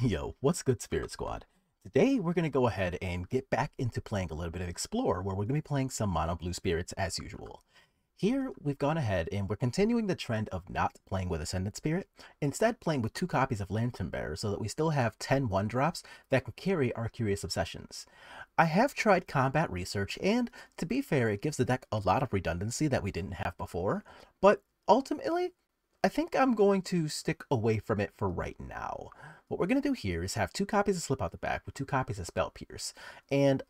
Yo, what's good, Spirit Squad? Today, we're going to go ahead and get back into playing a little bit of Explorer, where we're going to be playing some mono blue spirits as usual. Here, we've gone ahead and we're continuing the trend of not playing with Ascendant Spirit, instead playing with 2 copies of Lantern Bearer so that we still have 10 1-drops that can carry our Curious Obsessions. I have tried Combat Research, and to be fair, it gives the deck a lot of redundancy that we didn't have before, but ultimately, I think I'm going to stick away from it for right now. What we're going to do here is have 2 copies of Slip Out the Back with 2 copies of Spell Pierce, and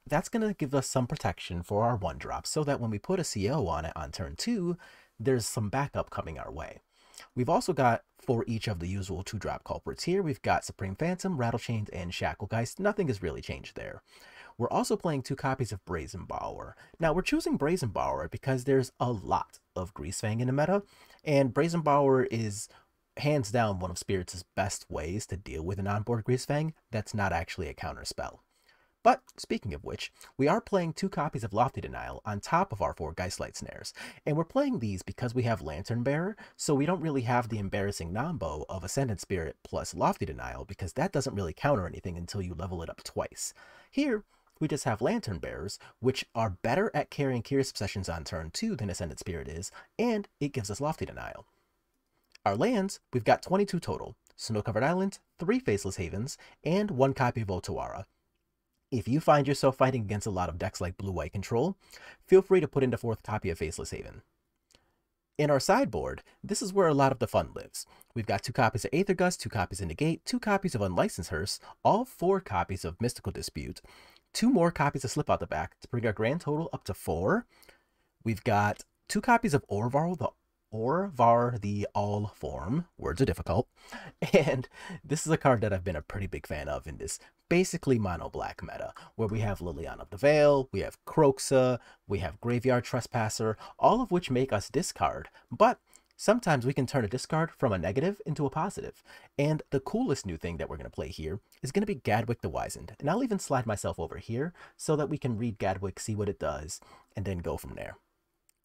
that's going to give us some protection for our 1-drop so that when we put a CO on it on turn 2, there's some backup coming our way. We've also got, for each of the usual 2-drop culprits here, we've got Supreme Phantom, Rattlechains, and Shacklegeist. Nothing has really changed there. We're also playing 2 copies of Brazen Borrower. Now, we're choosing Brazen Borrower because there's a lot of Greasefang in the meta, and Brazen Borrower is hands down one of Spirit's best ways to deal with an onboard Greasefang that's not actually a counter spell. But, speaking of which, we are playing 2 copies of Lofty Denial on top of our 4 Geistlight Snares, and we're playing these because we have Lantern Bearer, so we don't really have the embarrassing nombo of Ascendant Spirit plus Lofty Denial, because that doesn't really counter anything until you level it up twice. Here, we just have Lantern Bearers, which are better at carrying Curious Obsessions on turn 2 than Ascendant Spirit is, and it gives us Lofty Denial. Our lands, we've got 22 total: Snow-Covered Island, 3 Faceless Havens, and 1 copy of Otawara. If you find yourself fighting against a lot of decks like Blue-White Control, feel free to put in the 4th copy of Faceless Haven. In our sideboard, this is where a lot of the fun lives. We've got 2 copies of Aether Gust, 2 copies of Negate, 2 copies of Unlicensed Hearse, all 4 copies of Mystical Dispute, 2 more copies of Slip Out the Back to bring our grand total up to 4. We've got 2 copies of Orvar the All Form. Words are difficult. And this is a card that I've been a pretty big fan of in this basically mono black meta, where we have Liliana of the Veil, we have Kroxa, we have Graveyard Trespasser, all of which make us discard, but sometimes we can turn a discard from a negative into a positive. And the coolest new thing that we're going to play here is going to be Gadwick the Wizened. And I'll even slide myself over here so that we can read Gadwick, see what it does, and then go from there.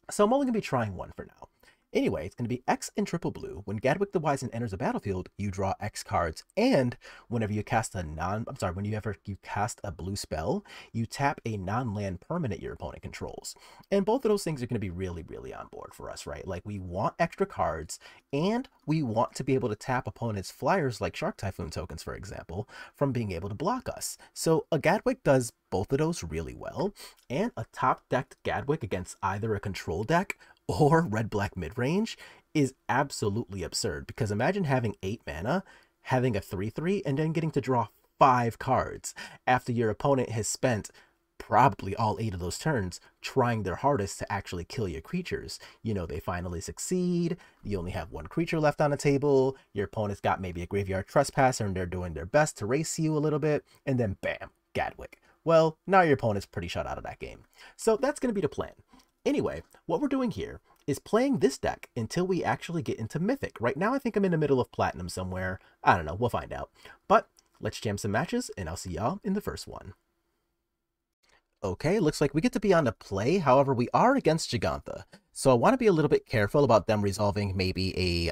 So I'm only going to be trying 1 for now. Anyway, it's going to be X and triple blue. When Gadwick the Wizened enters the battlefield, you draw X cards, and whenever you cast you cast a blue spell, you tap a non-land permanent your opponent controls. And both of those things are going to be really, really on board for us, right? Like, we want extra cards, and we want to be able to tap opponents' flyers, like Shark Typhoon tokens, for example, from being able to block us. So a Gadwick does both of those really well, and a top-decked Gadwick against either a control deck or red-black mid-range is absolutely absurd, because imagine having 8 mana, having a 3/3, and then getting to draw 5 cards after your opponent has spent probably all 8 of those turns trying their hardest to actually kill your creatures. You know, they finally succeed, you only have 1 creature left on the table, your opponent's got maybe a Graveyard Trespasser and they're doing their best to race you a little bit, and then bam, Gadwick. Well, now your opponent's pretty shut out of that game. So that's going to be the plan. Anyway, what we're doing here is playing this deck until we actually get into Mythic. Right now, I think I'm in the middle of Platinum somewhere. I don't know, we'll find out. But let's jam some matches, and I'll see y'all in the first one. Okay, looks like we get to be on the play. However, we are against Gigantha. So I want to be a little bit careful about them resolving maybe a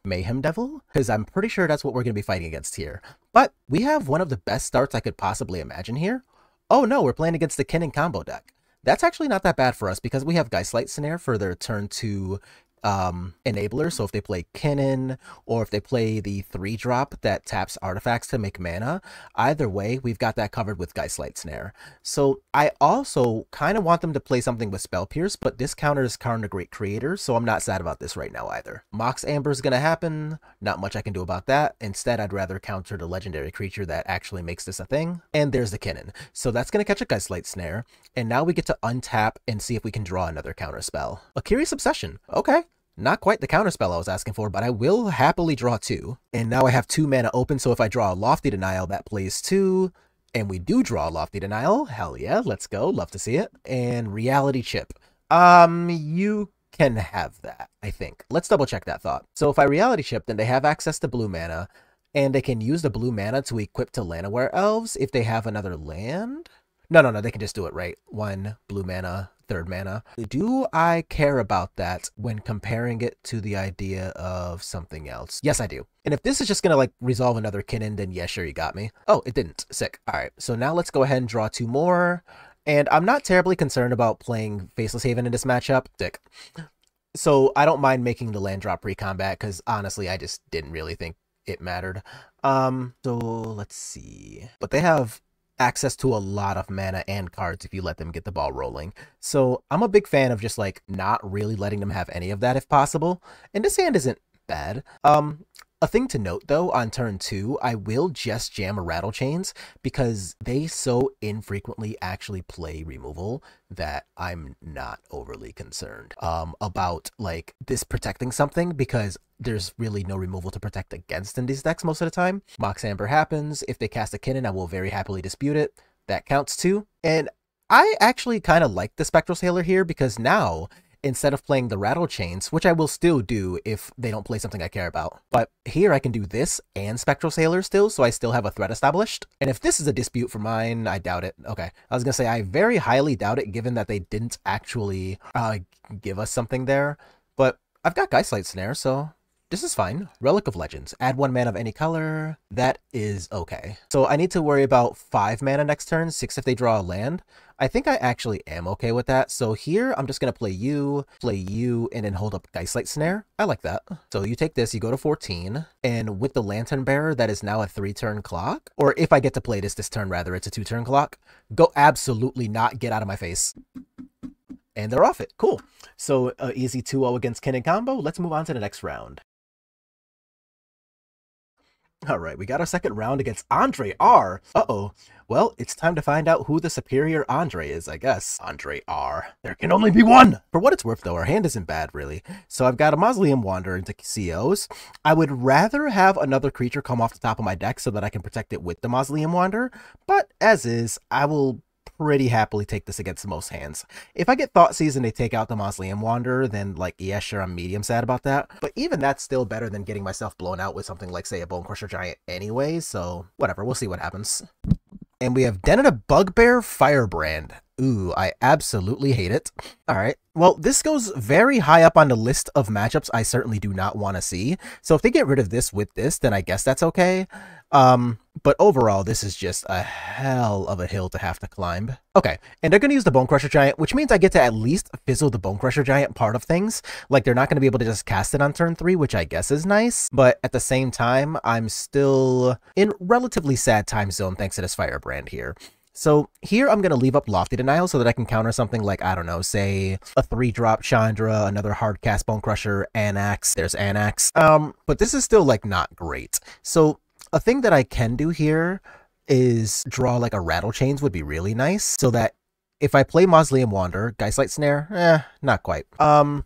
Mayhem Devil, because I'm pretty sure that's what we're going to be fighting against here. But we have one of the best starts I could possibly imagine here. Oh no, we're playing against the Kinnan combo deck. That's actually not that bad for us, because we have Geistlight Snare for their turn 2 enabler. So if they play Kinnan, or if they play the 3-drop that taps artifacts to make mana, either way, we've got that covered with Geistlight Snare. So I also kind of want them to play something with Spell Pierce, but this counters Karn the Great Creator, so I'm not sad about this right now either. Mox Amber is going to happen. Not much I can do about that. Instead, I'd rather counter the legendary creature that actually makes this a thing. And there's the Kinnan. So that's going to catch a Geistlight Snare. And now we get to untap and see if we can draw another counter spell. A Curious Obsession. Okay. Not quite the counterspell I was asking for, but I will happily draw 2. And now I have 2 mana open, so if I draw a Lofty Denial, that plays 2. And we do draw a Lofty Denial. Hell yeah, let's go. Love to see it. And Reality Chip. You can have that, I think. Let's double check that thought. So if I Reality Chip, then they have access to blue mana, and they can use the blue mana to equip to Llanowar Elves if they have another land. No, they can just do it, right? 1 blue mana, 3rd mana. Do I care about that when comparing it to the idea of something else? Yes, I do. And if this is just gonna like resolve another Kinnan, then yeah, sure, you got me. Oh, it didn't. Sick. All right, so now let's go ahead and draw 2 more. And I'm not terribly concerned about playing Faceless Haven in this matchup. Sick. So I don't mind making the land drop pre-combat because honestly, I just didn't really think it mattered. So let's see. But they have access to a lot of mana and cards if you let them get the ball rolling. So I'm a big fan of just like not really letting them have any of that if possible. And this hand isn't bad. A thing to note though, on turn 2, I will just jam a Rattle Chains because they so infrequently actually play removal that I'm not overly concerned about like this protecting something because there's really no removal to protect against in these decks most of the time. Mox Amber happens. If they cast a Kinnan, I will very happily dispute it. That counts too. And I actually kind of like the Spectral Sailor here because now, instead of playing the Rattle Chains, which I will still do if they don't play something I care about. But here I can do this and Spectral Sailor still, so I still have a threat established. And if this is a dispute for mine, I doubt it. Okay, I was gonna say I very highly doubt it given that they didn't actually give us something there. But I've got Geistlight Snare, so this is fine. Relic of Legends. Add 1 mana of any color. That is okay. So I need to worry about 5 mana next turn, 6 if they draw a land. I think I actually am okay with that. So here, I'm just going to play you, and then hold up Geistlight Snare. I like that. So you take this, you go to 14, and with the Lantern Bearer, that is now a 3-turn clock. Or if I get to play this turn, rather, it's a 2-turn clock. Go absolutely not get out of my face. And they're off it. Cool. So easy 2-0 against Kinnan combo. Let's move on to the next round. All right, we got our second round against Andre R. Uh-oh. Well, it's time to find out who the superior Andre is, I guess. Andre R. There can only be one! For what it's worth, though, our hand isn't bad, really. So I've got a Mausoleum Wanderer into COs. I would rather have another creature come off the top of my deck so that I can protect it with the Mausoleum Wanderer, but as is, I will pretty happily take this against most hands. If I get Thoughtseize and they take out the Mausoleum Wanderer, then like, yeah, sure, I'm medium sad about that. But even that's still better than getting myself blown out with something like, say, a Bonecrusher Giant anyway, so whatever, we'll see what happens. And we have Den of the Bugbear Firebrand. Ooh, I absolutely hate it. All right. Well, this goes very high up on the list of matchups I certainly do not want to see. So if they get rid of this with this, then I guess that's okay. But overall, this is just a hell of a hill to have to climb. Okay, and they're going to use the Bonecrusher Giant, which means I get to at least fizzle the Bonecrusher Giant part of things. Like, they're not going to be able to just cast it on turn 3, which I guess is nice. But at the same time, I'm still in relatively sad time zone thanks to this Firebrand here. So here I'm going to leave up Lofty Denial so that I can counter something like, I don't know, say a 3-drop Chandra, another hard cast Bonecrusher, Anax. There's Anax. But this is still like not great. So a thing that I can do here is draw like a Rattle Chains would be really nice so that if I play Mausoleum Wanderer, Geistlight Snare, not quite. All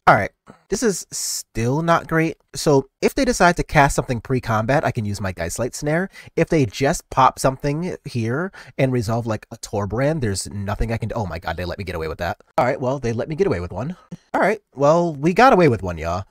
right, this is still not great. So if they decide to cast something pre-combat, I can use my Geistlight Snare. If they just pop something here and resolve like a Torbrand, there's nothing I can do. Oh my god, they let me get away with that. All right, well, they let me get away with one. All right, well, we got away with one, y'all.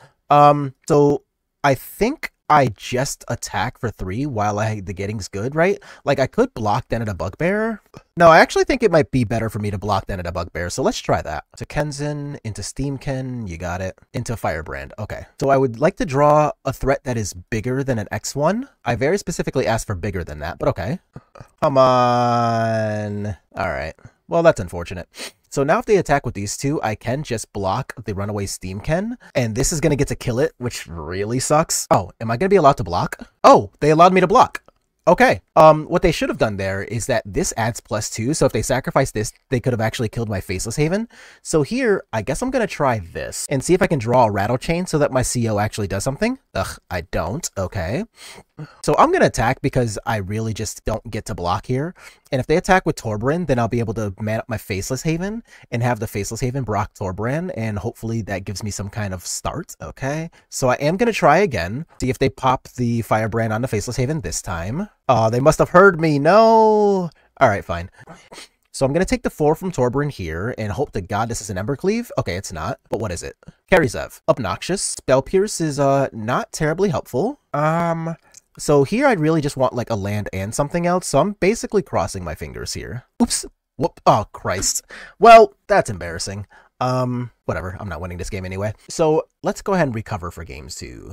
So I think I just attack for 3 while the getting's good, right? Like, I could block Den of the Bugbear. No, I actually think it might be better for me to block Den of the Bugbear, so let's try that. To Kenzin, into Steamken, you got it. Into Firebrand, okay. So I would like to draw a threat that is bigger than an X1. I very specifically asked for bigger than that, but okay. Come on. All right. Well, that's unfortunate. So now if they attack with these two, I can just block the Runaway Steamken, and this is going to get to kill it, which really sucks. Oh, am I going to be allowed to block? Oh, they allowed me to block. Okay. What they should have done there is that this adds +2, so if they sacrifice this, they could have actually killed my Faceless Haven. So here, I guess I'm going to try this and see if I can draw a Rattle Chain so that my CO actually does something. Ugh, I don't. Okay. So I'm going to attack because I really just don't get to block here. And if they attack with Torbrand, then I'll be able to man up my Faceless Haven and have the Faceless Haven block Torbrand, and hopefully that gives me some kind of start. Okay. So I am going to try again, see if they pop the Firebrand on the Faceless Haven this time. They must have heard me. No. All right, fine. So I'm going to take the 4 from Torbrand here and hope to God this is an Embercleave. Okay, it's not. But what is it? Karizev. Obnoxious. Spell Pierce is not terribly helpful. So here I really just want like a land and something else. So I'm basically crossing my fingers here. Oops. Whoop. Oh, Christ. Well, that's embarrassing. Whatever. I'm not winning this game anyway. So let's go ahead and recover for games 2.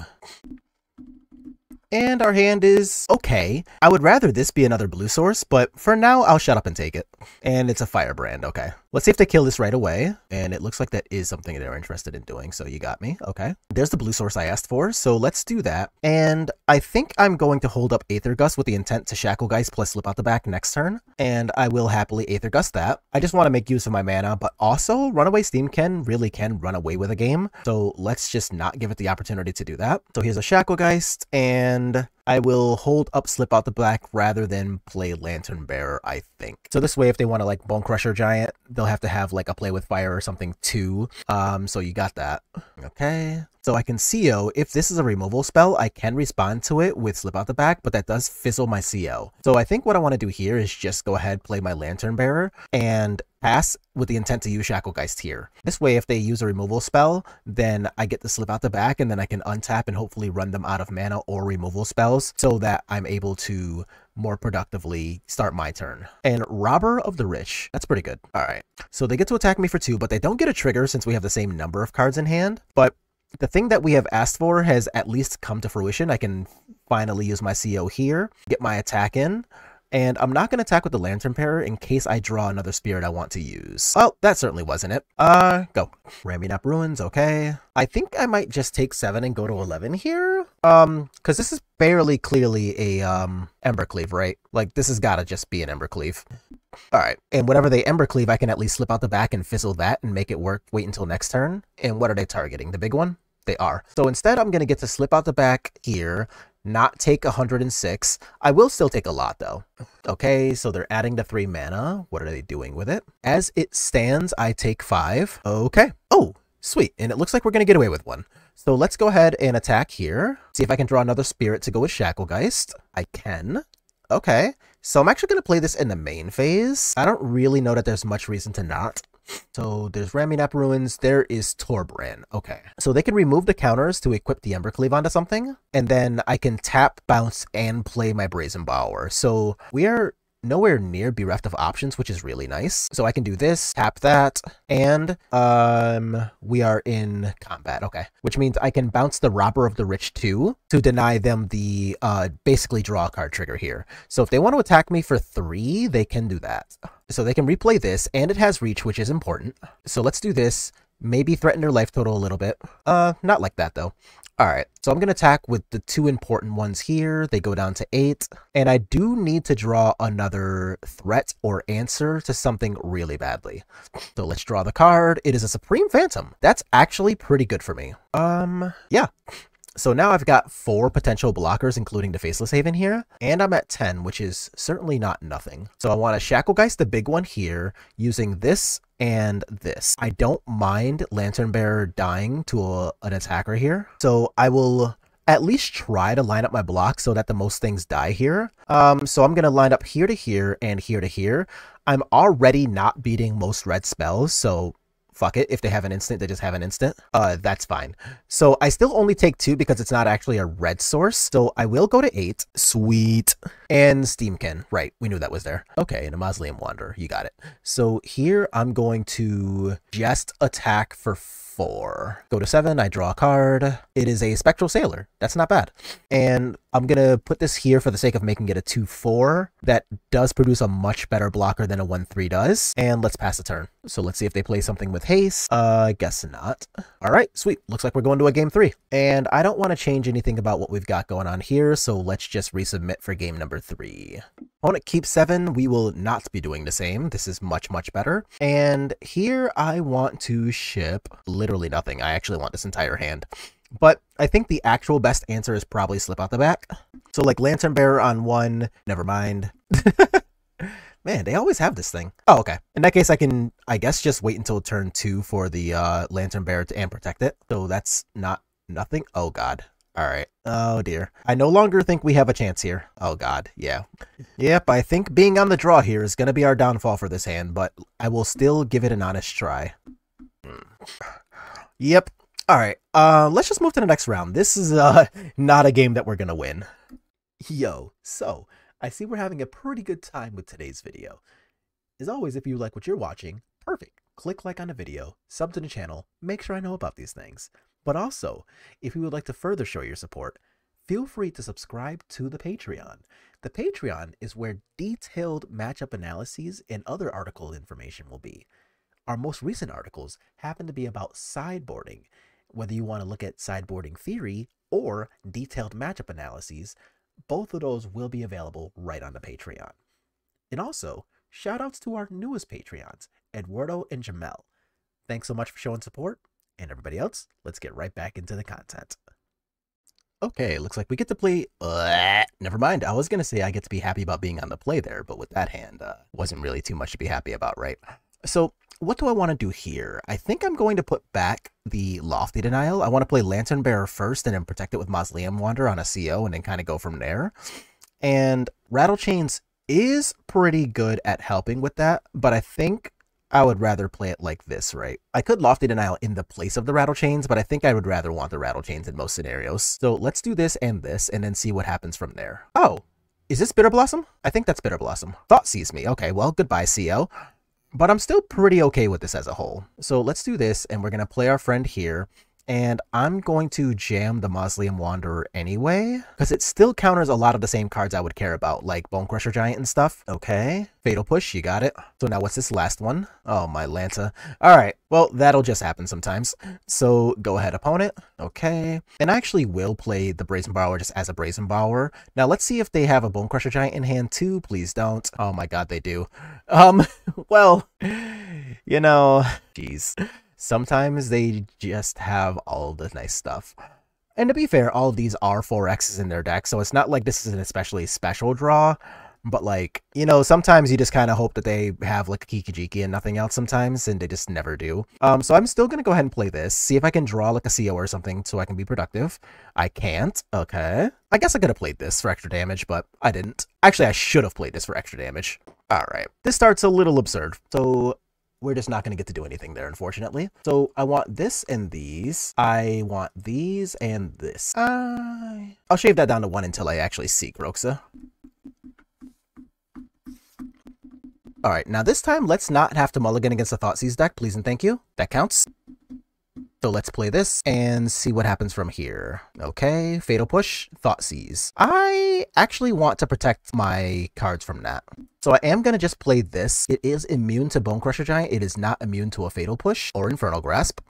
And our hand is okay. I would rather this be another blue source, but for now, I'll shut up and take it. And it's a firebrand, okay. Let's see if they kill this right away. And it looks like that is something they're interested in doing, so you got me, okay. There's the blue source I asked for, so let's do that. And I think I'm going to hold up Aether Gust with the intent to Shacklegeist plus slip out the back next turn. And I will happily Aether Gust that. I just want to make use of my mana, but also Runaway Steamkin really can run away with a game. So let's just not give it the opportunity to do that. So here's a Shacklegeist, and I will hold up Slip Out the Black rather than play Lantern Bearer, I think. So this way, if they want to like Bone Crusher Giant, they'll have to have like a Play with Fire or something too. So you got that. Okay. So I can CO. If this is a removal spell, I can respond to it with Slip Out the Back, but that does fizzle my CO. So I think what I want to do here is just go ahead, play my Lantern Bearer, and pass with the intent to use Shacklegeist here. This way, if they use a removal spell, then I get to Slip Out the Back, and then I can untap and hopefully run them out of mana or removal spells so that I'm able to more productively start my turn. And Robber of the Rich. That's pretty good. All right. So they get to attack me for 2, but they don't get a trigger since we have the same number of cards in hand. But the thing that we have asked for has at least come to fruition. I can finally use my CO here, get my attack in. And I'm not going to attack with the Lantern Bearer in case I draw another spirit I want to use. Well, that certainly wasn't it. Go. Ramming Up Ruins, okay. I think I might just take 7 and go to 11 here. Because this is fairly clearly a, Embercleave, right? Like, this has got to just be an Embercleave. Alright, and whatever they Embercleave, I can at least slip out the back and fizzle that and make it work, wait until next turn. And what are they targeting? The big one? They are. So instead, I'm going to get to slip out the back here, not take 106. I will still take a lot, though. Okay, so they're adding the 3 mana. What are they doing with it? As it stands, I take 5. Okay. Oh, sweet. And it looks like we're going to get away with 1. So let's go ahead and attack here. See if I can draw another spirit to go with Shacklegeist. I can. Okay. So I'm actually going to play this in the main phase. I don't really know that there's much reason to not. So there's Ramming Up Ruins, there is Torbran. Okay. So they can remove the counters to equip the Embercleave onto something, and then I can tap, bounce, and play my Brazen Bower. So we are nowhere near bereft of options, which is really nice. So I can do this, tap that, and we are in combat. Okay. Which means I can bounce the Robber of the Rich too to deny them the basically draw a card trigger here. So if they want to attack me for 3, they can do that. So they can replay this, and it has reach, which is important. So let's do this. Maybe threaten their life total a little bit. Not like that though. Alright, so I'm going to attack with the 2 important ones here. They go down to 8. And I do need to draw another threat or answer to something really badly. So let's draw the card. It is a Supreme Phantom. That's actually pretty good for me. Yeah. So now I've got 4 potential blockers, including the Faceless Haven here, and I'm at 10, which is certainly not nothing. So I want to Shacklegeist the big one here, using this and this. I don't mind Lantern Bearer dying to an attacker here, so I will at least try to line up my block so that the most things die here. So I'm going to line up here to here and here to here. I'm already not beating most red spells, so fuck it. If they have an instant, they just have an instant. That's fine. So I still only take 2 because it's not actually a red source. So I will go to 8. Sweet. And Steamkin. Right. We knew that was there. Okay. And a Mausoleum Wanderer. You got it. So here I'm going to just attack for 4. Go to 7. I draw a card. It is a Spectral Sailor. That's not bad. And I'm going to put this here for the sake of making it a 2/4. That does produce a much better blocker than a 1/3 does. And let's pass the turn. So let's see if they play something with haste. Guess not. All right, sweet. Looks like we're going to a game 3. And I don't want to change anything about what we've got going on here. So let's just resubmit for game number 3. Opponent keeps 7. We will not be doing the same. This is much, much better. And here I want to ship literally nothing. I actually want this entire hand. But I think the actual best answer is probably Slip Out the Back. So like Lantern Bearer on 1. Never mind. Man, they always have this thing. Oh, okay. In that case, I can, I guess, just wait until turn 2 for the Lantern Bearer to and protect it. So that's not nothing. Oh, God. All right. Oh, dear. I no longer think we have a chance here. Oh, God. Yeah. Yep, I think being on the draw here is going to be our downfall for this hand, but I will still give it an honest try. Yep. All right. Let's just move to the next round. This is not a game that we're going to win. Yo, so I see we're having a pretty good time with today's video. As always, if you like what you're watching, perfect. Click like on the video, sub to the channel, make sure I know about these things. But also, if you would like to further show your support, feel free to subscribe to the Patreon. The Patreon is where detailed matchup analyses and other article information will be. Our most recent articles happen to be about sideboarding. Whether you want to look at sideboarding theory or detailed matchup analyses, both of those will be available right on the Patreon. And also, shout outs to our newest Patreons, Eduardo and Jamel. Thanks so much for showing support, and everybody else, let's get right back into the content. Okay, looks like we get to play, never mind, I was going to say I get to be happy about being on the play there, but with that hand, wasn't really too much to be happy about, right? So, what do I want to do here? I think I'm going to put back the Lofty Denial. I want to play Lantern Bearer first and then protect it with Mausoleum Wanderer on a CO and then kind of go from there. And Rattle Chains is pretty good at helping with that, but I think I would rather play it like this, right? I could Lofty Denial in the place of the Rattle Chains, but I think I would rather want the Rattle Chains in most scenarios. So let's do this and then see what happens from there. Oh, is this Bitter Blossom? I think that's Bitter Blossom. Thought sees me. Okay, well, goodbye, CO. But I'm still pretty okay with this as a whole. So let's do this, and we're going to play our friend here. And I'm going to jam the Mausoleum Wanderer anyway, because it still counters a lot of the same cards I would care about, like Bonecrusher Giant and stuff. Okay, Fatal Push, you got it. So now what's this last one? Oh, my Lanta. All right, well, that'll just happen sometimes. So go ahead, opponent. Okay, and I actually will play the Brazen Borrower just as a Brazen Borrower. Now let's see if they have a Bonecrusher Giant in hand too. Please don't. Oh my god, they do. Well, you know, jeez. Sometimes they just have all the nice stuff. And to be fair, all of these are 4Xs in their deck, so it's not like this is an especially special draw. But like, you know, sometimes you just kind of hope that they have like a Kikijiki and nothing else sometimes, and they just never do. So I'm still going to go ahead and play this, see if I can draw like a CO or something so I can be productive. I can't. Okay. I guess I could have played this for extra damage, but I didn't. Actually, I should have played this for extra damage. All right. This starts a little absurd. So we're just not going to get to do anything there, unfortunately. So I want this and these. I want these and this. I'll shave that down to 1 until I actually see Groxa. All right, now this time, let's not have to mulligan against the Thoughtseize deck, please and thank you. That counts. So let's play this and see what happens from here. Okay, Fatal Push, Thoughtseize. I actually want to protect my cards from that. So I am going to just play this. It is immune to Bonecrusher Giant. It is not immune to a Fatal Push or Infernal Grasp.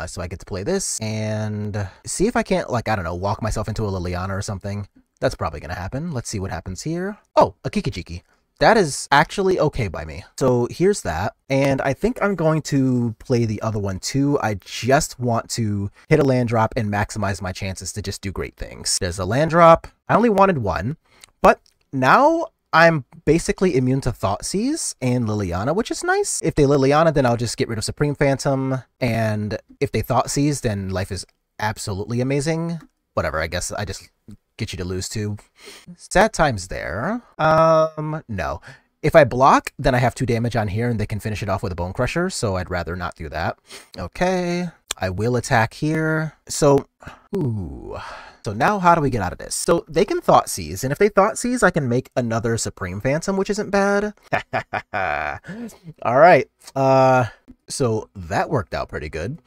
So I get to play this and see if I can't, like, I don't know, walk myself into a Liliana or something. That's probably going to happen. Let's see what happens here. Oh, a Kikijiki. That is actually okay by me. So here's that. And I think I'm going to play the other one too. I just want to hit a land drop and maximize my chances to just do great things. There's a land drop. I only wanted 1, but now I'm basically immune to Thoughtseize and Liliana, which is nice. If they Liliana, then I'll just get rid of Supreme Phantom. And if they Thoughtseize, then life is absolutely amazing. Whatever, I guess I just get you to lose too. Sad times there. No. If I block, then I have 2 damage on here and they can finish it off with a Bone Crusher, so I'd rather not do that. Okay. I will attack here. So, ooh. So now how do we get out of this? So they can Thoughtseize, and if they Thoughtseize, I can make another Supreme Phantom, which isn't bad. All right. So that worked out pretty good.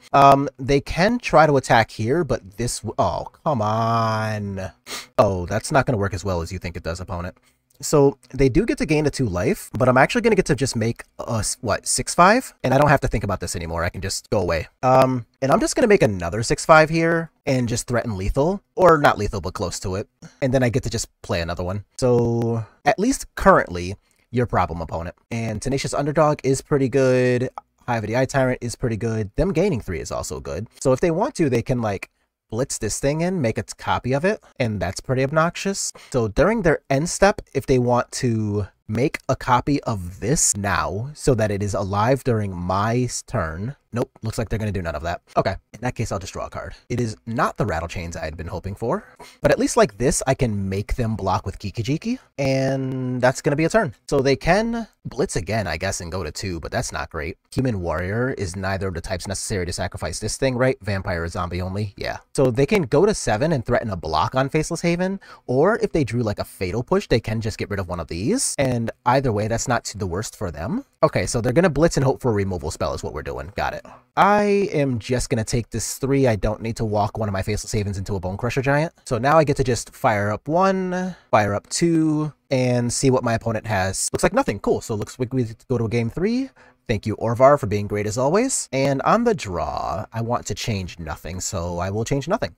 They can try to attack here, but this... Oh, come on. Oh, that's not going to work as well as you think it does, opponent. So they do get to gain a 2 life, but I'm actually going to get to just make a, what, 6/5? And I don't have to think about this anymore. I can just go away. And I'm just going to make another 6/5 here and just threaten lethal. Or not lethal, but close to it. And then I get to just play another one. So at least currently, your problem, opponent. And Tenacious Underdog is pretty good. Hive of the Eye Tyrant is pretty good. Them gaining 3 is also good. So if they want to, they can like blitz this thing in, make a copy of it, and that's pretty obnoxious. So during their end step, if they want to make a copy of this now so that it is alive during my turn. Nope, looks like they're going to do none of that. Okay, in that case, I'll just draw a card. It is not the Rattle Chains I had been hoping for, but at least like this, I can make them block with Kikijiki, and that's going to be a turn. So they can blitz again, I guess, and go to 2, but that's not great. Human Warrior is neither of the types necessary to sacrifice this thing, right? Vampire is zombie only, yeah. So they can go to 7 and threaten a block on Faceless Haven, or if they drew like a Fatal Push, they can just get rid of one of these, and either way, that's not the worst for them. Okay, so they're going to blitz and hope for a removal spell is what we're doing. Got it. I am just going to take this 3. I don't need to walk one of my Faceless Havens into a Bone Crusher Giant. So now I get to just fire up 1, fire up 2, and see what my opponent has. Looks like nothing. Cool. So looks like we go to a game 3. Thank you, Orvar, for being great as always. And on the draw, I want to change nothing, so I will change nothing.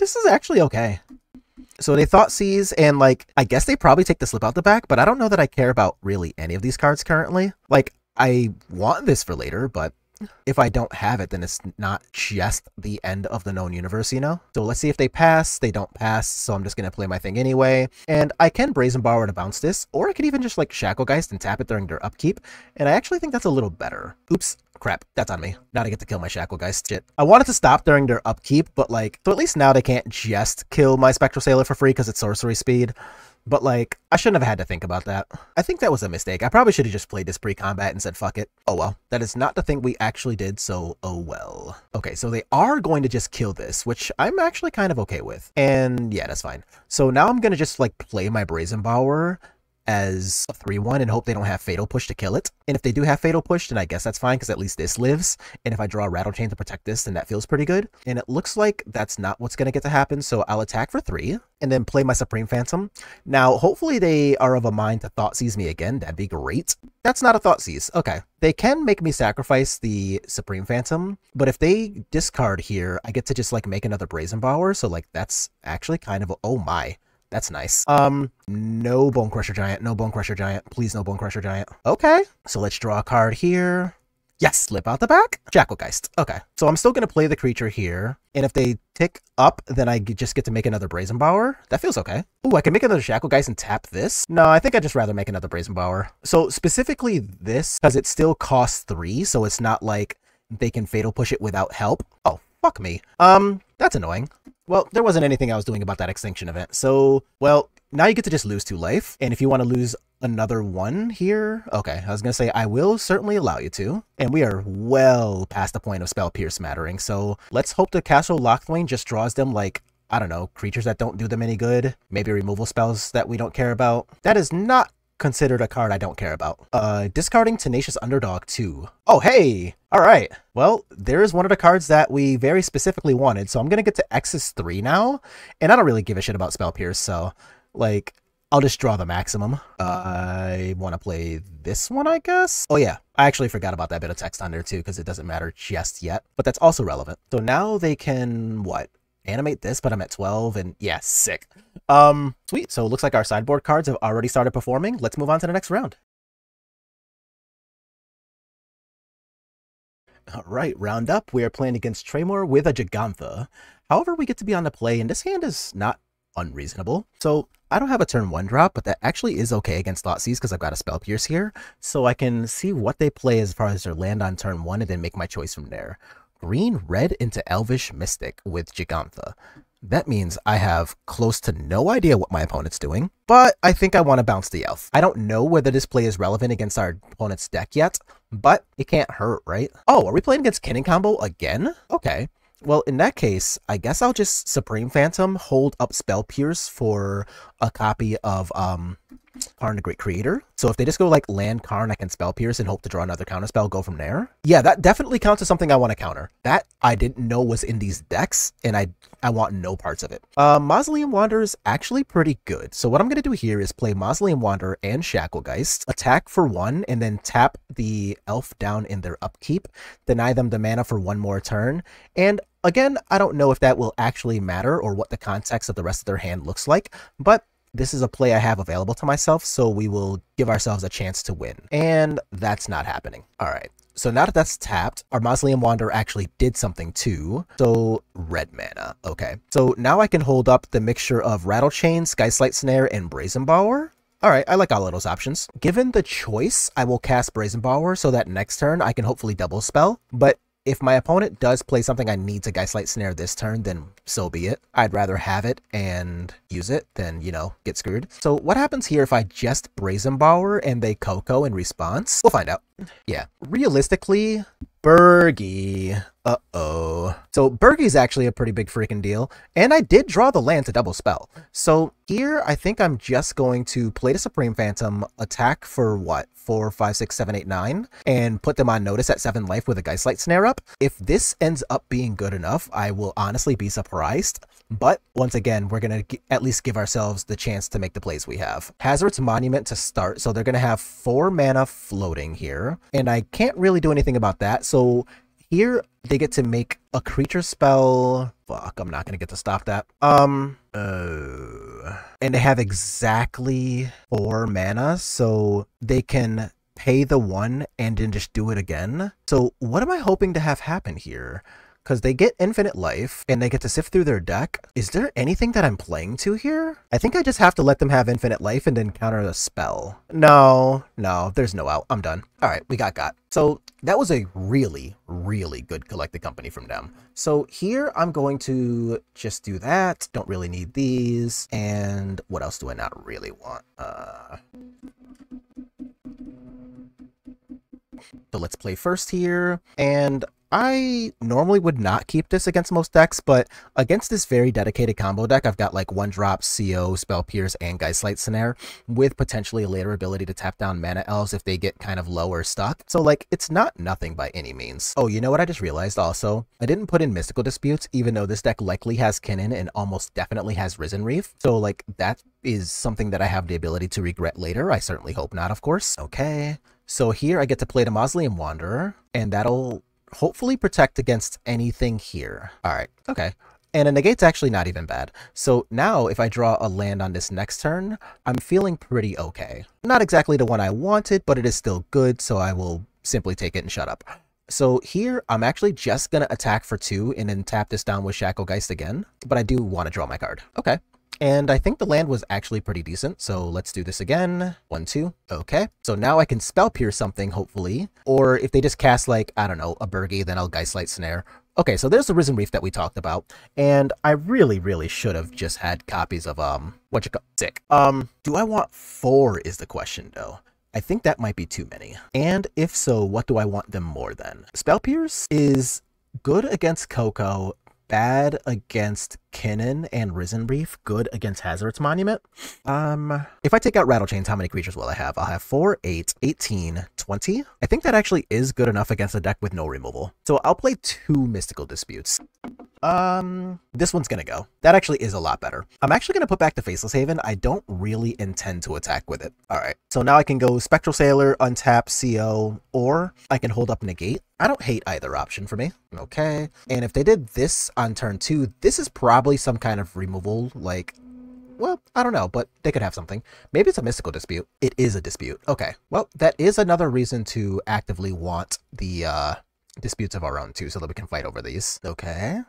This is actually okay. So they Thoughtseize, and like, I guess they probably take the Slip Out the back, but I don't know that I care about really any of these cards currently. Like, I want this for later, but if I don't have it, then it's not just the end of the known universe, you know? So let's see if they pass. They don't pass, so I'm just going to play my thing anyway. And I can Brazen Borrower to bounce this, or I could even just like Shacklegeist and tap it during their upkeep, and I actually think that's a little better. Oops. Crap, that's on me. Now I get to kill my Shacklegeist. Shit. I wanted to stop during their upkeep, but like, so at least now they can't just kill my Spectral Sailor for free because it's sorcery speed. But like, I shouldn't have had to think about that. I think that was a mistake. I probably should have just played this pre-combat and said fuck it. Oh well. That is not the thing we actually did, so oh well. Okay, so they are going to just kill this, which I'm actually kind of okay with. And yeah, that's fine. So now I'm going to just like play my Brazen Borrower as a 3-1 and hope they don't have Fatal Push to kill it. And if they do have Fatal Push, then I guess that's fine because at least this lives. And if I draw a Rattle Chain to protect this, then that feels pretty good. And it looks like that's not what's going to get to happen. So I'll attack for 3 and then play my Supreme Phantom. Now, hopefully they are of a mind to Thoughtseize me again. That'd be great. That's not a Thoughtseize. Okay. They can make me sacrifice the Supreme Phantom, but if they discard here, I get to just like make another Brazen Borrower. So like that's actually kind of, oh my. That's nice. No Bone Crusher Giant. No Bone Crusher Giant. Please, no Bone Crusher Giant. Okay. So let's draw a card here. Yes, slip out the back. Shacklegeist. Okay. So I'm still going to play the creature here. And if they tick up, then I just get to make another Brazen Borrower. That feels okay. Ooh, I can make another Shacklegeist and tap this. No, I think I'd just rather make another Brazen Borrower. So specifically this, because it still costs 3. So it's not like they can Fatal Push it without help. Oh, fuck me. That's annoying. Well, there wasn't anything I was doing about that extinction event. So, well, now you get to just lose 2 life. And if you want to lose another 1 here, okay, I was going to say I will certainly allow you to. And we are well past the point of Spell Pierce mattering. So let's hope the Castle Locthwain just draws them like, I don't know, creatures that don't do them any good. Maybe removal spells that we don't care about. That is not considered a card I don't care about. Discarding Tenacious Underdog 2. Oh, hey! Alright. Well, there is one of the cards that we very specifically wanted, so I'm gonna get to X's 3 now, and I don't really give a shit about Spell Pierce, so, like, I'll just draw the maximum. I want to play this one, I guess? Oh yeah, I actually forgot about that bit of text on there too, because it doesn't matter just yet, but that's also relevant. So now they can, what? Animate this, but I'm at 12, and yeah, sick. Sweet. So it looks like our sideboard cards have already started performing. Let's move on to the next round. All right, round up. We are playing against Tremor with a Gigantha. However, we get to be on the play, and this hand is not unreasonable. So I don't have a turn 1 drop, but that actually is okay against Thoughtseize because I've got a Spell Pierce here. So I can see what they play as far as their land on turn 1 and then make my choice from there. Green, red into Elvish Mystic with Gigantha. That means I have close to no idea what my opponent's doing, but I think I want to bounce the elf. I don't know whether this play is relevant against our opponent's deck yet, but it can't hurt, right? Oh, are we playing against Kinnan combo again? Okay. Well, in that case, I guess I'll just Supreme Phantom, hold up Spell Pierce for a copy of Karn the Great Creator. So if they just go like land Karn, I can Spell Pierce and hope to draw another counter spell, go from there. Yeah, that definitely counts as something I want to counter. That I didn't know was in these decks, and I want no parts of it. Mausoleum Wanderer is actually pretty good. So what I'm going to do here is play Mausoleum Wanderer and Shacklegeist, attack for 1, and then tap the elf down in their upkeep, deny them the mana for 1 more turn, and again, I don't know if that will actually matter or what the context of the rest of their hand looks like, but this is a play I have available to myself, so we will give ourselves a chance to win. And that's not happening. All right. So now that that's tapped, our Mausoleum Wanderer actually did something too. So red mana. Okay. So now I can hold up the mixture of Rattle Chain, Sky Slight Snare, and Brazen Borrower. All right, I like all of those options. Given the choice, I will cast Brazen Bower so that next turn I can hopefully double spell. But if my opponent does play something I need to Geistlight Snare this turn, then so be it. I'd rather have it and use it than, you know, get screwed. So what happens here if I just Brazen Bower and they Coco in response? We'll find out. Yeah, realistically, Birgi. Uh-oh. So Birgi's actually a pretty big freaking deal, and I did draw the land to double spell. So here, I think I'm just going to play the Supreme Phantom, attack for what? 4, 5, 6, 7, 8, 9, and put them on notice at 7 life with a Geistlight Snare up. If this ends up being good enough, I will honestly be surprised. But once again, we're going to at least give ourselves the chance to make the plays we have. Hazard's Monument to start, so they're going to have 4 mana floating here, and I can't really do anything about that. So here, they get to make a creature spell. Fuck, I'm not going to get to stop that. And they have exactly 4 mana, so they can pay the 1 and then just do it again. So what am I hoping to have happen here? Because they get infinite life and they get to sift through their deck. Is there anything that I'm playing to here? I think I just have to let them have infinite life and then counter the spell. No, there's no out. I'm done. All right, we got. So that was a really, really good Collected Company from them. So here I'm going to just do that. Don't really need these. And what else do I not really want? So let's play first here. And I normally would not keep this against most decks, but against this very dedicated combo deck, I've got like 1-drop, CO, Spell Pierce, and Geistlight Snare, with potentially a later ability to tap down Mana Elves if they get kind of low or stuck. So like, it's not nothing by any means. Oh, you know what I just realized also? I didn't put in Mystical Disputes, even though this deck likely has Kinnan and almost definitely has Risen Reef. So like, that is something that I have the ability to regret later. I certainly hope not, of course. Okay, so here I get to play the Mausoleum Wanderer, and that'll hopefully protect against anything here. All right, okay. And a negate's actually not even bad. So now if I draw a land on this next turn, I'm feeling pretty okay. Not exactly the one I wanted, but it is still good, so I will simply take it and shut up. So here, I'm actually just going to attack for 2 and then tap this down with Shacklegeist again, but I do want to draw my card. Okay. And I think the land was actually pretty decent, so let's do this again. 1, 2. Okay. So now I can Spell Pierce something, hopefully. Or if they just cast, like, I don't know, a Birgi, then I'll Geistlight Snare. Okay, so there's the Risen Reef that we talked about. And I really, really should have just had copies of, sick. Do I want 4 is the question, though. I think that might be too many. And if so, what do I want them more than? Spell Pierce is good against Coco, bad against Kinnan and Risen Reef, good against Hazard's Monument. If I take out Rattle Chains, how many creatures will I have? I'll have 4, 8, 18, 20. I think that actually is good enough against a deck with no removal. So I'll play 2 Mystical Disputes. This one's gonna go. That actually is a lot better. I'm actually gonna put back the Faceless Haven. I don't really intend to attack with it. All right, so now I can go Spectral Sailor, untap, CO, or I can hold up Negate. I don't hate either option for me. Okay, and if they did this on turn 2, this is probably some kind of removal, like, well, I don't know, but they could have something. Maybe it's a Mystical Dispute. It is a dispute. Okay, well, that is another reason to actively want the disputes of our own too, so that we can fight over these. Okay.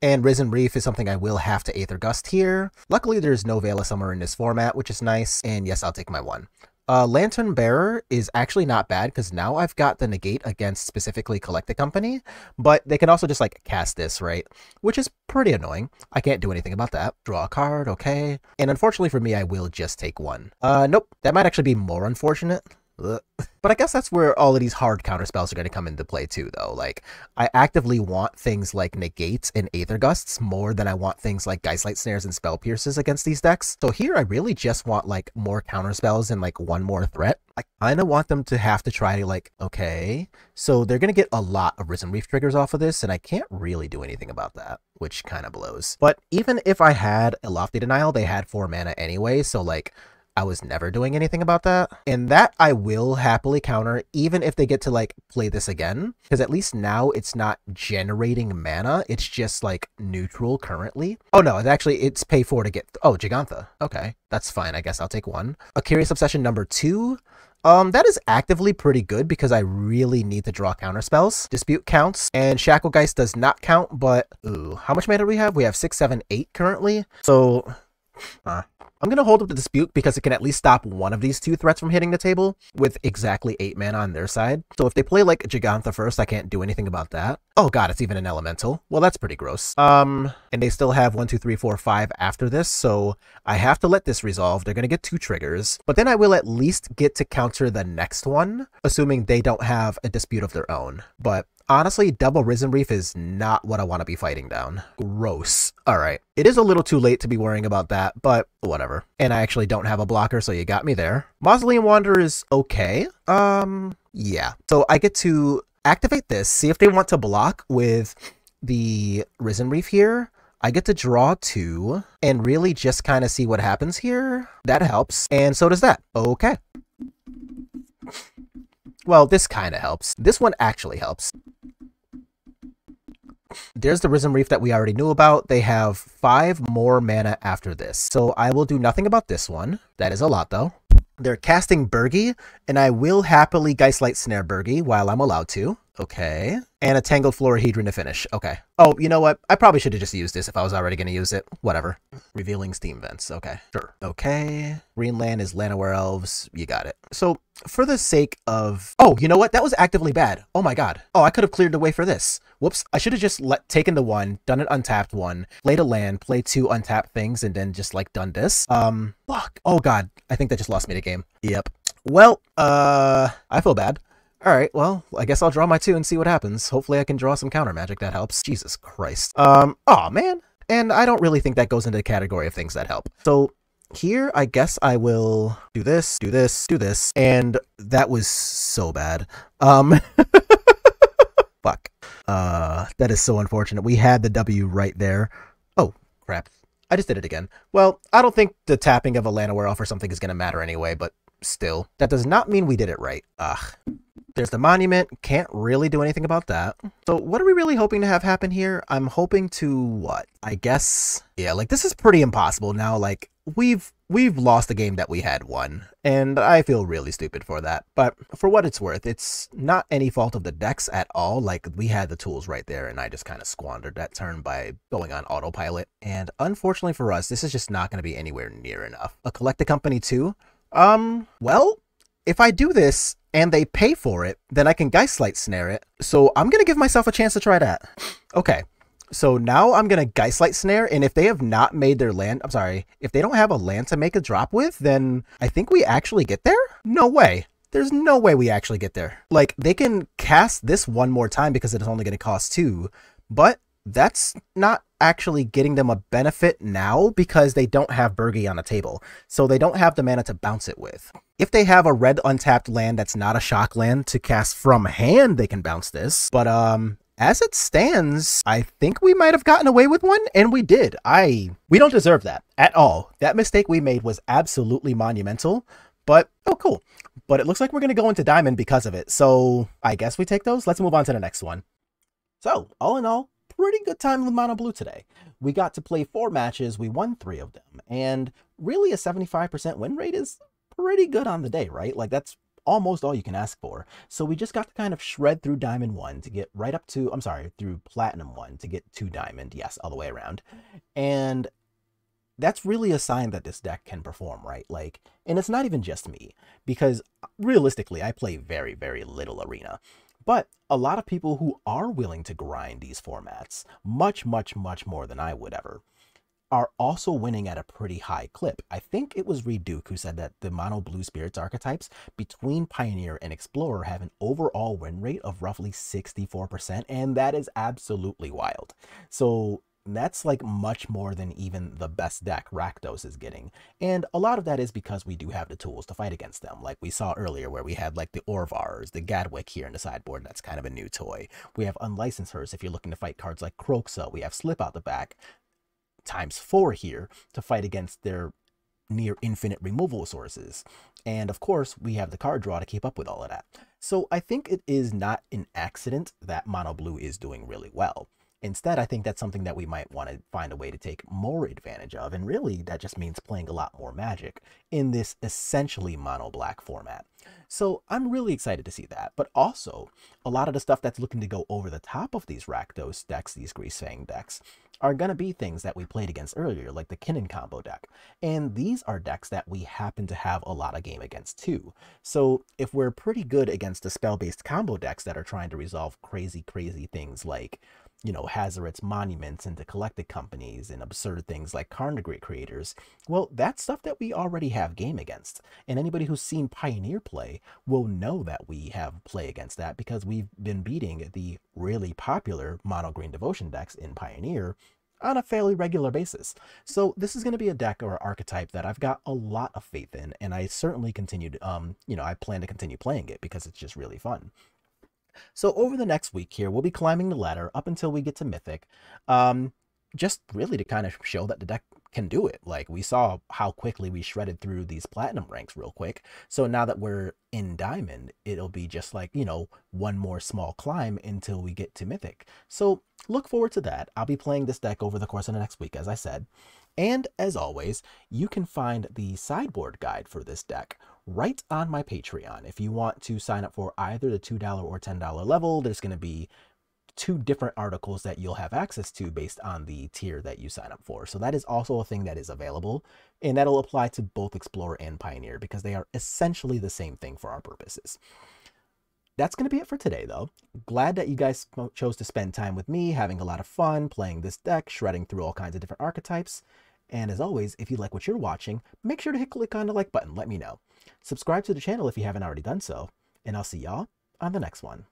And Risen Reef is something I will have to Aether Gust here. Luckily, there's no Veil of Summer in this format, which is nice. And yes, I'll take my 1. Lantern Bearer is actually not bad, because now I've got the negate against specifically Collected Company, but they can also just like cast this, right? Which is pretty annoying. I can't do anything about that. Draw a card, okay. And unfortunately for me, I will just take 1. Nope, that might actually be more unfortunate. But I guess that's where all of these hard counterspells are going to come into play too, though. Like, I actively want things like Negates and Aether Gusts more than I want things like Geistlight Snares and Spell Pierces against these decks. So here I really just want like more counterspells and like 1 more threat. I kind of want them to have to try to like, okay, so they're going to get a lot of Risen Reef triggers off of this, and I can't really do anything about that, which kind of blows. But even if I had a Lofty Denial, they had 4 mana anyway, so like, I was never doing anything about that. And that I will happily counter, even if they get to like play this again, because at least now it's not generating mana. It's just like neutral currently. Oh no, it's pay 4 to get, oh, Gigantha. Okay, that's fine. I guess I'll take 1. A Curious Obsession number 2. That is actively pretty good because I really need to draw counterspells. Dispute counts, and Shacklegeist does not count, but ooh, how much mana do we have? We have 6, 7, 8 currently. So I'm going to hold up the dispute because it can at least stop one of these two threats from hitting the table with exactly 8 mana on their side. So if they play like Gigantha first, I can't do anything about that. Oh god, it's even an elemental. Well, that's pretty gross. And they still have 1, 2, 3, 4, 5 after this, so I have to let this resolve. They're going to get 2 triggers, but then I will at least get to counter the next one, assuming they don't have a dispute of their own. But honestly, double Risen Reef is not what I want to be fighting down. Gross. Alright. It is a little too late to be worrying about that, but whatever. And I actually don't have a blocker, so you got me there. Mausoleum Wanderer is okay. Yeah. So I get to activate this, see if they want to block with the Risen Reef here. I get to draw 2 and really just kind of see what happens here. That helps. And so does that. Okay. Well, this kind of helps. This one actually helps. There's the Risen Reef that we already knew about. They have 5 more mana after this. So I will do nothing about this one. That is a lot, though. They're casting Birgi, and I will happily Geistlight Snare Birgi while I'm allowed to. Okay. And a Tangled Florahedron to finish. Okay. Oh, you know what? I probably should have just used this if I was already going to use it. Whatever. Revealing Steam Vents. Okay. Sure. Okay. Greenland is Llanowar Elves. You got it. So, for the sake of... Oh, you know what? That was actively bad. Oh my god. Oh, I could have cleared the way for this. Whoops. I should have just taken the 1, done an untapped 1, played a land, played 2 untapped things, and then just, like, done this. Fuck. Oh god. I think that just lost me the game. Yep. Well, I feel bad. Alright, well, I guess I'll draw my 2 and see what happens. Hopefully I can draw some counter magic that helps. Jesus Christ. Aw, man. And I don't really think that goes into the category of things that help. So here, I guess I will do this, do this, do this, and that was so bad. Fuck. That is so unfortunate. We had the W right there. Oh, crap. I just did it again. Well, I don't think the tapping of a Llanowar Elf or something is going to matter anyway, but still. That does not mean we did it right. Ugh. There's the monument. Can't really do anything about that. So what are we really hoping to have happen here? I'm hoping to what? I guess, yeah, like this is pretty impossible now. Like we've lost a game that we had won, and I feel really stupid for that. But for what it's worth, it's not any fault of the decks at all. Like we had the tools right there, and I just kind of squandered that turn by going on autopilot. And unfortunately for us, this is just not going to be anywhere near enough. A Collected Company too? Well, if I do this and they pay for it, then I can Geistlight Snare it. So I'm going to give myself a chance to try that. Okay. So now I'm going to Geistlight Snare, and if they have not made their land, I'm sorry, if they don't have a land to make a drop with, then I think we actually get there? No way. There's no way we actually get there. Like, they can cast this one more time because it's only going to cost 2, but that's not actually getting them a benefit now because they don't have Birgi on the table. So they don't have the mana to bounce it with. If they have a red untapped land that's not a shock land to cast from hand, they can bounce this. But as it stands, I think we might have gotten away with one, and we did. We don't deserve that at all. That mistake we made was absolutely monumental, but oh cool. But it looks like we're going to go into Diamond because of it. So I guess we take those. Let's move on to the next one. So all in all, pretty good time with Mono Blue today. We got to play 4 matches, we won 3 of them, and really a 75% win rate is pretty good on the day, right? Like that's almost all you can ask for. So we just got to kind of shred through Diamond 1 to get right up to, I'm sorry, through Platinum 1 to get to Diamond, yes, all the way around. And that's really a sign that this deck can perform, right? Like, and it's not even just me, because realistically, I play very, very little Arena. But a lot of people who are willing to grind these formats, much, much, much more than I would ever, are also winning at a pretty high clip. I think it was Reid Duke who said that the Mono Blue Spirits archetypes between Pioneer and Explorer have an overall win rate of roughly 64%, and that is absolutely wild. So that's like much more than even the best deck Rakdos is getting. And a lot of that is because we do have the tools to fight against them. Like we saw earlier where we had like the Orvars, the Gadwick here in the sideboard. That's kind of a new toy. We have Unlicensed Hearse if you're looking to fight cards like Kroxa. We have Slip out the back ×4 here to fight against their near infinite removal sources. And of course, we have the card draw to keep up with all of that. So I think it is not an accident that Mono Blue is doing really well. Instead, I think that's something that we might want to find a way to take more advantage of, and really that just means playing a lot more Magic in this essentially mono black format. So I'm really excited to see that, but also a lot of the stuff that's looking to go over the top of these Rakdos decks, these Greasefang decks, are going to be things that we played against earlier, like the Kinnan combo deck. And these are decks that we happen to have a lot of game against too. So if we're pretty good against the spell-based combo decks that are trying to resolve crazy things like, you know, Hazoret's monuments into collected companies and absurd things like Carnegate creators, well, that's stuff that we already have game against. And anybody who's seen Pioneer play will know that we have play against that, because we've been beating the really popular mono green devotion decks in Pioneer on a fairly regular basis. So this is going to be a deck or archetype that I've got a lot of faith in, and I certainly I plan to continue playing it because it's just really fun. So over the next week here, we'll be climbing the ladder up until we get to Mythic, just really to kind of show that the deck can do it. Like, we saw how quickly we shredded through these Platinum ranks real quick. So now that we're in Diamond, it'll be just like, you know, one more small climb until we get to Mythic. So look forward to that. I'll be playing this deck over the course of the next week, as I said. And as always, you can find the sideboard guide for this deck right on my Patreon. If you want to sign up for either the $2 or $10 level, there's going to be 2 different articles that you'll have access to based on the tier that you sign up for. So that is also a thing that is available, and that'll apply to both Explorer and Pioneer because they are essentially the same thing for our purposes. That's going to be it for today, though. Glad that you guys chose to spend time with me, having a lot of fun playing this deck, shredding through all kinds of different archetypes. And as always, if you like what you're watching, make sure to click on the like button. Let me know. Subscribe to the channel if you haven't already done so. And I'll see y'all on the next one.